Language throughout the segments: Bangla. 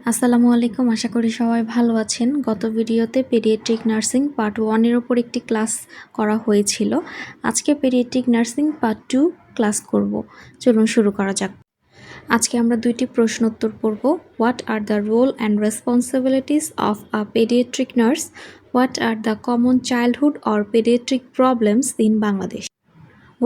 আসসালামু আলাইকুম, আশা করি সবাই ভালো আছেন। গত ভিডিওতে পেডিয়াট্রিক নার্সিং পার্ট 1 এর উপর একটি ক্লাস করা হয়েছিল। আজকে পেডিয়াট্রিক নার্সিং পার্ট 2 ক্লাস করব। চলুন শুরু করা যাক। আজকে আমরা দুইটি প্রশ্ন উত্তর পড়ব। What are the role and responsibilities of a paediatric nurse? What are the common childhood or paediatric problems in Bangladesh?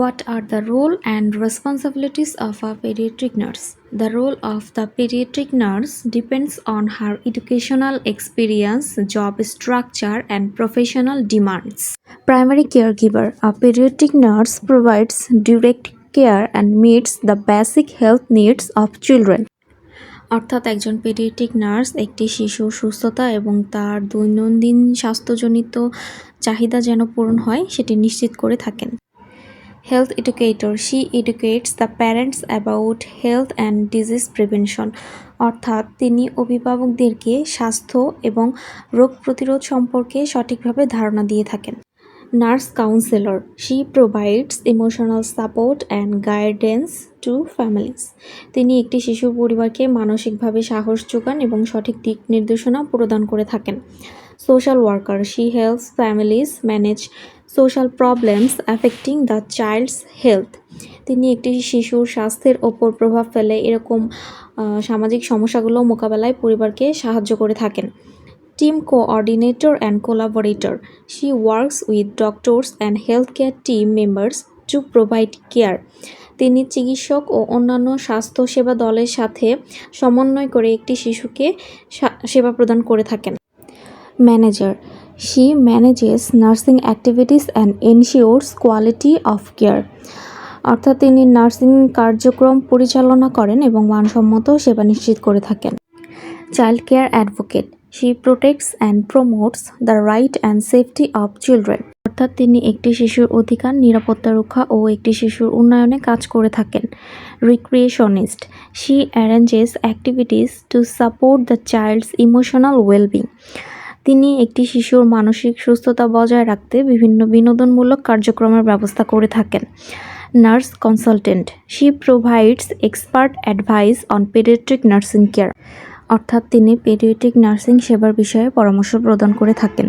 What are the role and responsibilities of a pediatric nurse? The role of the pediatric nurse depends on her educational experience, job structure, and professional demands. Primary caregiver. A pediatric nurse provides direct care and meets the basic health needs of children. অর্থাৎ একজন পেডিয়াট্রিক নার্স একটি শিশুর সুস্থতা এবং তার দৈনন্দিন স্বাস্থ্যজনিত চাহিদা যেন পূরণ হয় সেটি নিশ্চিত করে থাকেন। Health educator. She educates the parents about health and disease prevention. অর্থাৎ তিনি অভিভাবকদেরকে স্বাস্থ্য এবং রোগ প্রতিরোধ সম্পর্কে সঠিকভাবে ধারণা দিয়ে থাকেন। Nurse counsellor. She provides emotional support and guidance to families. তিনি একটি শিশুর পরিবারকে মানসিকভাবে সাহস যোগান এবং সঠিক দিক নির্দেশনা প্রদান করে থাকেন। Social worker. She helps families manage social problems affecting the child's health. তিনি একটি শিশুর স্বাস্থ্যের ওপর প্রভাব ফেলে এরকম সামাজিক সমস্যাগুলো মোকাবেলায় পরিবারকে সাহায্য করে থাকেন। Team coordinator and collaborator. She works with doctors and healthcare team members to provide care. তিনি চিকিৎসক ও অন্যান্য স্বাস্থ্য সেবা দলের সাথে সমন্বয় করে একটি শিশুকে সেবা প্রদান করে থাকেন। Manager. She manages nursing activities and ensures quality of care. অর্থাৎ তিনি নার্সিং কার্যক্রম পরিচালনা করেন এবং মানসম্মত সেবা নিশ্চিত করে থাকেন। Child care advocate. She protects and promotes the right and safety of children. অর্থাৎ তিনি একটি শিশুর অধিকার, নিরাপত্তা রক্ষা ও একটি শিশুর উন্নয়নে কাজ করে থাকেন। রিক্রিয়েশনিস্ট. She arranges activities to support the child's emotional well-being. তিনি একটি শিশুর মানসিক সুস্থতা বজায় রাখতে বিভিন্ন বিনোদনমূলক কার্যক্রমের ব্যবস্থা করে থাকেন। Nurse consultant. She provides expert advice on pediatric nursing care. অর্থাৎ তিনি পেডিয়াট্রিক নার্সিং সেবার বিষয়ে পরামর্শ প্রদান করে থাকেন।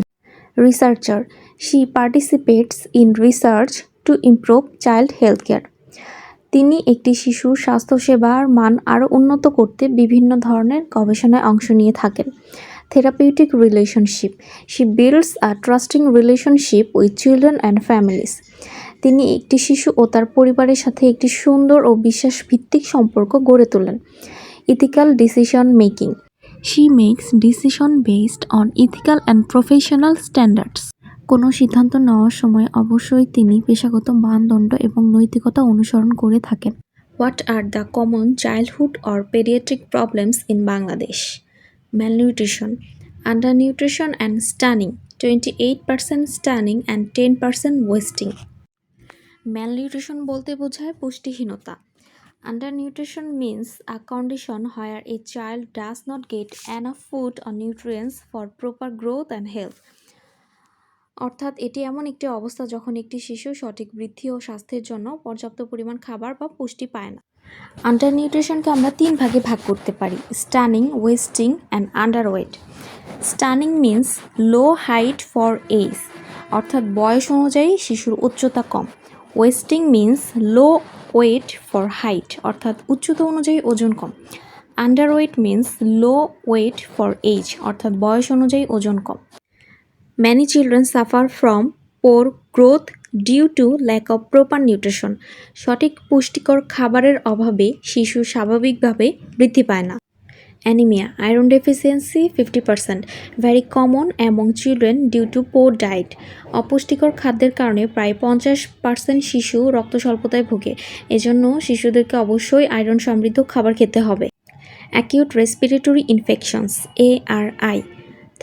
Researcher. She participates in research to improve child health care. তিনি একটি শিশুর স্বাস্থ্যসেবার মান আরও উন্নত করতে বিভিন্ন ধরনের গবেষণায় অংশ নিয়ে থাকেন। Therapeutic relationship. She builds a trusting relationship with children and families. তিনি একটি শিশু ও তার পরিবারের সাথে একটি সুন্দর ও বিশ্বাসভিত্তিক সম্পর্ক গড়ে তোলেন। Ethical decision making. She makes decision based on ethical and professional standards. কোনো সিদ্ধান্ত নেওয়ার সময় অবশ্যই তিনি পেশাগত মানদণ্ড এবং নৈতিকতা অনুসরণ করে থাকেন। What are the common childhood or pediatric problems in Bangladesh? Malnutrition, undernutrition and stunning. 28% stunning and 10% wasting. Malnutrition বলতে বোঝায় পুষ্টিহীনতা। Undernutrition means a condition where a child does not get enough food or nutrients for proper growth and health. অর্থাৎ এটি এমন একটি অবস্থা যখন একটি শিশু সঠিক বৃদ্ধি ও স্বাস্থ্যের জন্য পর্যাপ্ত পরিমাণ খাবার বা পুষ্টি পায় না। আন্ডারনিউট্রিশনকে আমরা 3 ভাগে ভাগ করতে পারি: stunting, wasting and underweight. Stunting means low height for age, অর্থাৎ বয়স অনুযায়ী শিশুর উচ্চতা কম। Wasting means low weight for height, অর্থাৎ উচ্চতা অনুযায়ী ওজন কম। Underweight means low weight for age, অর্থাৎ বয়স অনুযায়ী ওজন কম। Many children suffer from poor growth due to lack of proper nutrition. সঠিক পুষ্টিকর খাবারের অভাবে শিশু স্বাভাবিকভাবে বৃদ্ধি পায় না। Anemia, iron deficiency 50%, very common among children due to poor diet. অপুষ্টিকর খাদ্যের কারণে প্রায় 50% শিশু রক্ত স্বল্পতায় ভোগে। এজন্য শিশুদেরকে অবশ্যই আয়রন সমৃদ্ধ খাবার খেতে হবে। Acute respiratory infections, ARI,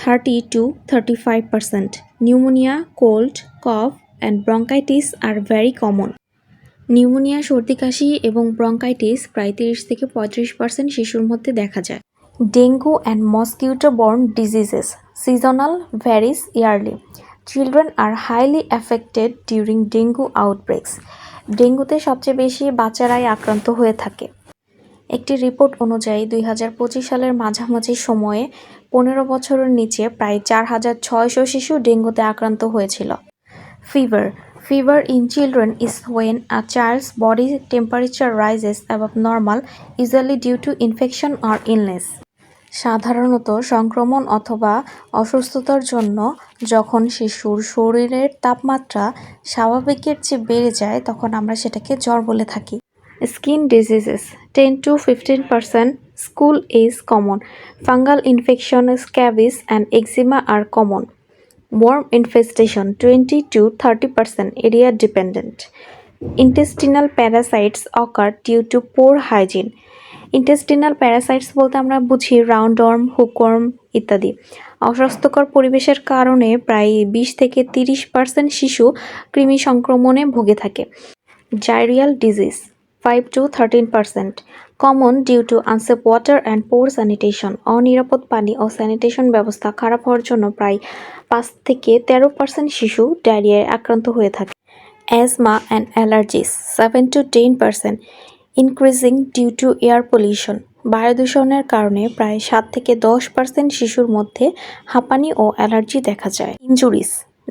30 to 35%. Pneumonia, cold, cough and bronchitis are very common. Pneumonia, সর্দি কাশি এবং ব্রঙ্কাইটিস প্রায় 30 থেকে 35% শিশুর মধ্যে দেখা যায়। Dengue and mosquito borne diseases, seasonal, varies yearly. Children are highly affected during dengue outbreaks. ডেঙ্গুতে সবচেয়ে বেশি বাচ্চারাই আক্রান্ত হয়ে থাকে। একটি রিপোর্ট অনুযায়ী 2025 সালের মাঝামাঝি সময়ে 15 বছরের নিচে প্রায় 4,600 শিশু ডেঙ্গুতে আক্রান্ত হয়েছিল। Fever in children is when a child's body temperature rises above normal, usually due to infection or illness. সাধারণত সংক্রমণ অথবা অসুস্থতার জন্য যখন শিশুর শরীরের তাপমাত্রা স্বাভাবিকের চেয়ে বেড়ে যায় তখন আমরা সেটাকে জ্বর বলে থাকি। Skin diseases 10 to 15% school is common. Fungal infection, scabies and eczema are common. Worm infestation 20 to 30% area dependent. Intestinal parasites occur due to poor hygiene. Intestinal parasites বলতে আমরা বুঝি রাউন্ডওয়ার্ম, হুকওয়ার্ম ইত্যাদি। অস্বাস্থ্যকর পরিবেশের কারণে প্রায় 20 থেকে 30% শিশু কৃমি সংক্রমণে ভুগে থাকে। Diarrhoeal disease 5 to 13%, common due to unsafe water and poor sanitation. অনিরাপদ পানি ও স্যানিটেশন ব্যবস্থা খারাপ হওয়ার জন্য প্রায় 5 থেকে 13% শিশু ডায়রিয়ায় আক্রান্ত হয়ে থাকে। Asthma and allergies 7 to 10%, increasing due to air pollution. বায়ু দূষণের কারণে প্রায় 7 থেকে 10% শিশুর মধ্যে হাঁপানি ও অ্যালার্জি দেখা যায়। Injuries,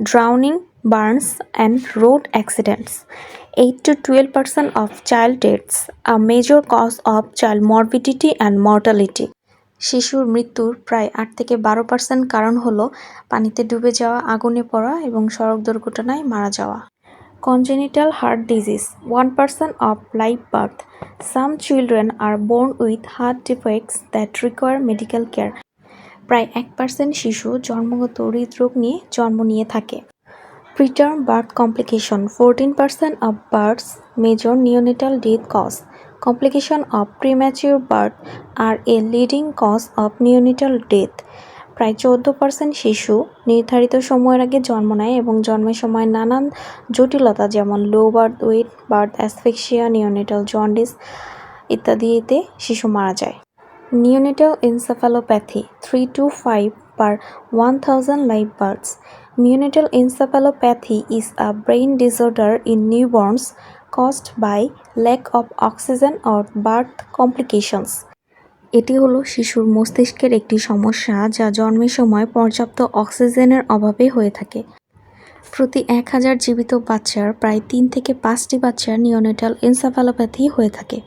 drowning, burns and road accidents 8 to 12% of child deaths, a major cause of child morbidity and mortality. শিশুর মৃত্যুর প্রায় 8 থেকে 12% কারণ হলো পানিতে ডুবে যাওয়া, আগুনে পড়া এবং সড়ক দুর্ঘটনায় মারা যাওয়া। Congenital heart disease 1% of live birth. Some children are born with heart defects that require medical care. প্রায় 1% শিশু জন্মগত হৃদরোগ নিয়ে জন্ম নিয়ে থাকে। Preterm birth complication 14% of births major neonatal death cause. Complication of premature birth are a leading cause of neonatal death. প্রায় 14% শিশু নির্ধারিত সময়ের আগে জন্ম নেয় এবং জন্মের সময় নানান জটিলতা যেমন low birth weight, birth asphyxia, neonatal jaundice ইত্যাদিতে শিশু মারা যায়। Neonatal encephalopathy 3 to 5 per 1000 live births. Neonatal encephalopathy is a brain disorder in newborns caused by lack of oxygen or birth complications. এটি হলো শিশুর মস্তিষ্কের একটি সমস্যা যা জন্মের সময় পর্যাপ্ত অক্সিজেনের অভাবে হয়ে থাকে। প্রতি 1000 জীবিত বাচ্চার প্রায় 3 থেকে 5টি বাচ্চার নিওনেটাল এনসেফালোপ্যাথি হয়ে থাকে।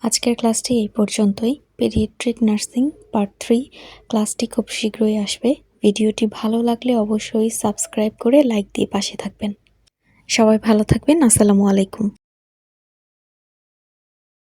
আজকের ক্লাসটি এই পর্যন্তই। পেডিয়াট্রিক নার্সিং পার্ট 3 ক্লাসটি খুব শীঘ্রই আসবে। ভিডিওটি ভালো লাগলে অবশ্যই সাবস্ক্রাইব করে লাইক দিয়ে পাশে থাকবেন। সবাই ভালো থাকবেন। আসসালামু আলাইকুম।